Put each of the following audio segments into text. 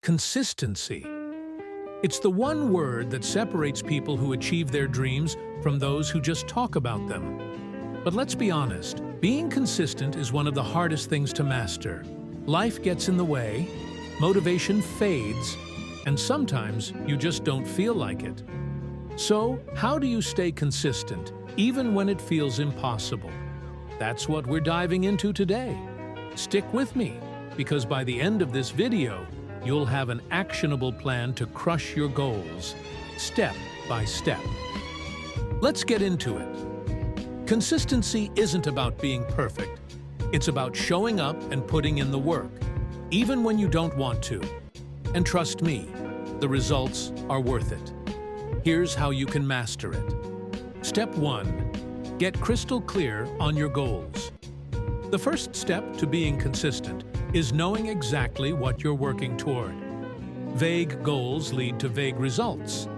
Consistency. It's the one word that separates people who achieve their dreams from those who just talk about them. But let's be honest, being consistent is one of the hardest things to master. Life gets in the way, motivation fades, and sometimes you just don't feel like it. So, how do you stay consistent, even when it feels impossible? That's what we're diving into today. Stick with me, because by the end of this video, you'll have an actionable plan to crush your goals, step by step. Let's get into it. Consistency isn't about being perfect. It's about showing up and putting in the work, even when you don't want to. And trust me, the results are worth it. Here's how you can master it. Step 1. Get crystal clear on your goals. The first step to being consistent is knowing exactly what you're working toward. Vague goals lead to vague results.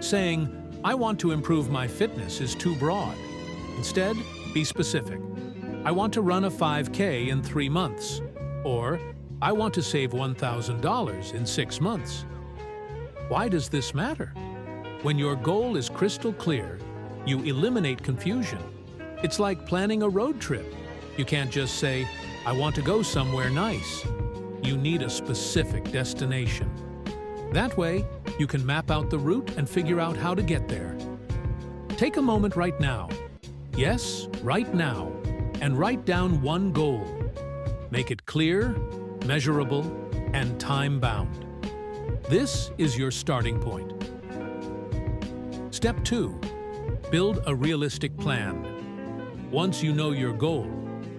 Saying, "I want to improve my fitness," is too broad. Instead, be specific. "I want to run a 5K in 3 months," or "I want to save $1,000 in 6 months." Why does this matter? When your goal is crystal clear, you eliminate confusion. It's like planning a road trip. You can't just say, "I want to go somewhere nice." You need a specific destination. That way, you can map out the route and figure out how to get there. Take a moment right now. Yes, right now, and write down one goal. Make it clear, measurable, and time-bound. This is your starting point. Step 2. Build a realistic plan. Once you know your goal,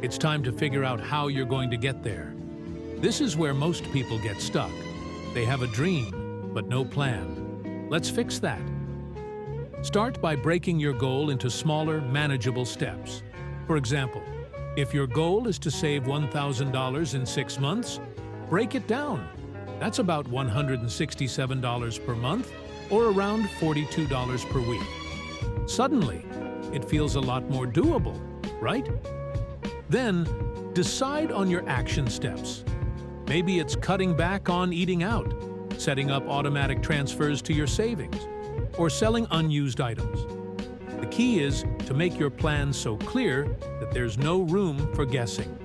it's time to figure out how you're going to get there. This is where most people get stuck. They have a dream, but no plan. Let's fix that. Start by breaking your goal into smaller, manageable steps. For example, if your goal is to save $1,000 in 6 months, break it down. That's about $167 per month, or around $42 per week. Suddenly, it feels a lot more doable, right? Then, decide on your action steps. Maybe it's cutting back on eating out, setting up automatic transfers to your savings, or selling unused items. The key is to make your plan so clear that there's no room for guessing.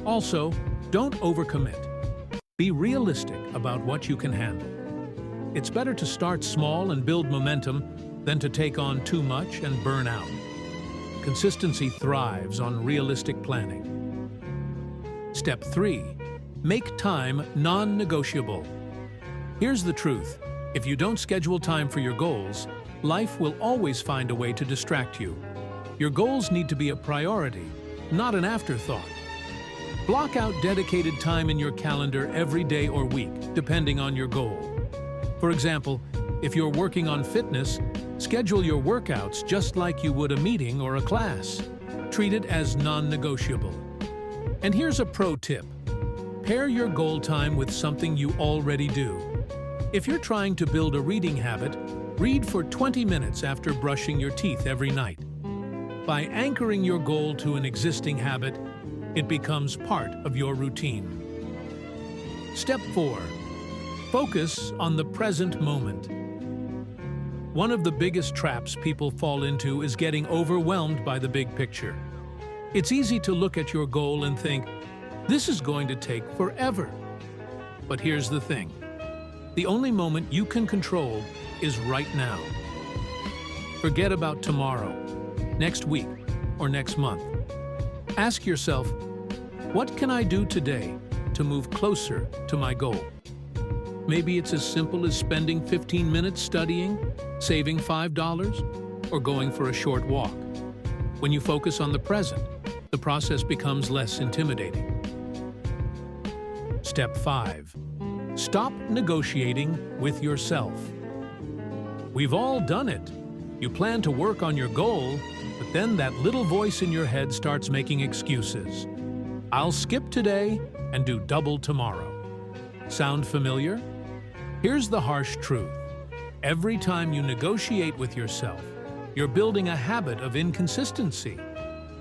Also, don't overcommit. Be realistic about what you can handle. It's better to start small and build momentum than to take on too much and burn out. Consistency thrives on realistic planning. Step 3. Make time non-negotiable. Here's the truth. If you don't schedule time for your goals, life will always find a way to distract you. Your goals need to be a priority, not an afterthought. Block out dedicated time in your calendar every day or week, depending on your goal. For example, if you're working on fitness, schedule your workouts just like you would a meeting or a class. Treat it as non-negotiable. And here's a pro tip. Pair your goal time with something you already do. If you're trying to build a reading habit, read for 20 minutes after brushing your teeth every night. By anchoring your goal to an existing habit, it becomes part of your routine. Step 4. Focus on the present moment. One of the biggest traps people fall into is getting overwhelmed by the big picture. It's easy to look at your goal and think, "This is going to take forever." But here's the thing. The only moment you can control is right now. Forget about tomorrow, next week, or next month. Ask yourself, what can I do today to move closer to my goal? Maybe it's as simple as spending 15 minutes studying, saving $5, or going for a short walk. When you focus on the present, the process becomes less intimidating. Step 5. Stop negotiating with yourself. We've all done it. You plan to work on your goal, but then that little voice in your head starts making excuses. "I'll skip today and do double tomorrow." Sound familiar? Here's the harsh truth. Every time you negotiate with yourself, you're building a habit of inconsistency.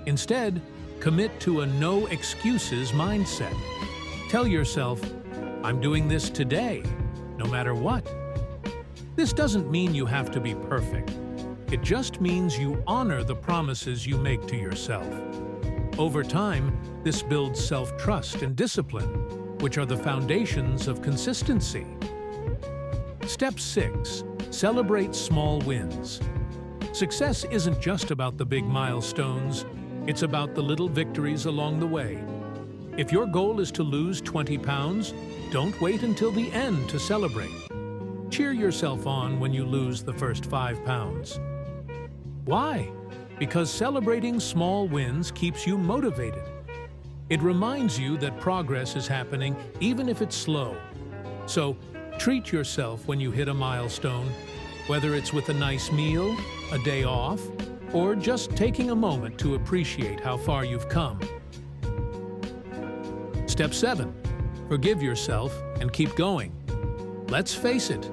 Instead, commit to a no excuses mindset. Tell yourself, I'm doing this today, no matter what. This doesn't mean you have to be perfect. It just means you honor the promises you make to yourself. Over time, this builds self-trust and discipline, which are the foundations of consistency. Step 6. Celebrate small wins. Success isn't just about the big milestones, it's about the little victories along the way. If your goal is to lose 20 pounds, don't wait until the end to celebrate. Cheer yourself on when you lose the first 5 pounds. Why? Because celebrating small wins keeps you motivated. It reminds you that progress is happening even if it's slow. So, treat yourself when you hit a milestone, whether it's with a nice meal, a day off, or just taking a moment to appreciate how far you've come. Step 7. Forgive yourself and keep going. Let's face it,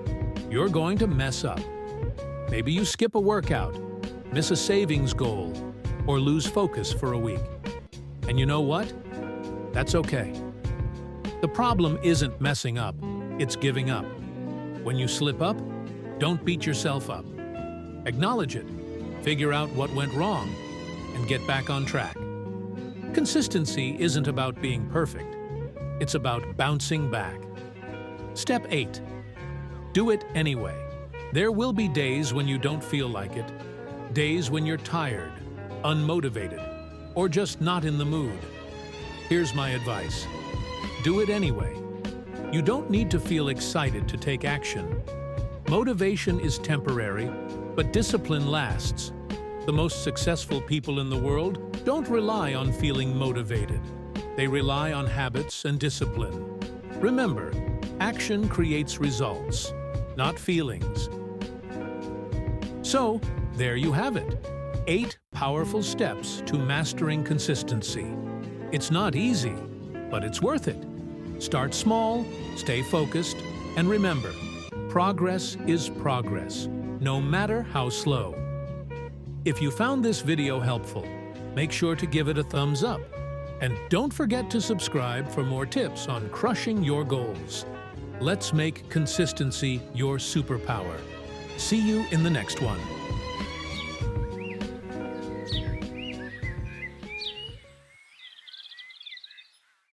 you're going to mess up. Maybe you skip a workout, miss a savings goal, or lose focus for a week. And you know what? That's okay. The problem isn't messing up, it's giving up. When you slip up, don't beat yourself up. Acknowledge it, figure out what went wrong, and get back on track. Consistency isn't about being perfect. It's about bouncing back. Step 8. Do it anyway. There will be days when you don't feel like it, days when you're tired, unmotivated, or just not in the mood. Here's my advice. Do it anyway. You don't need to feel excited to take action. Motivation is temporary, but discipline lasts. The most successful people in the world don't rely on feeling motivated. They rely on habits and discipline. Remember, action creates results, not feelings. So, there you have it. 8 powerful steps to mastering consistency. It's not easy, but it's worth it. Start small, stay focused, and remember, progress is progress, no matter how slow. If you found this video helpful, make sure to give it a thumbs up. And don't forget to subscribe for more tips on crushing your goals. Let's make consistency your superpower. See you in the next one.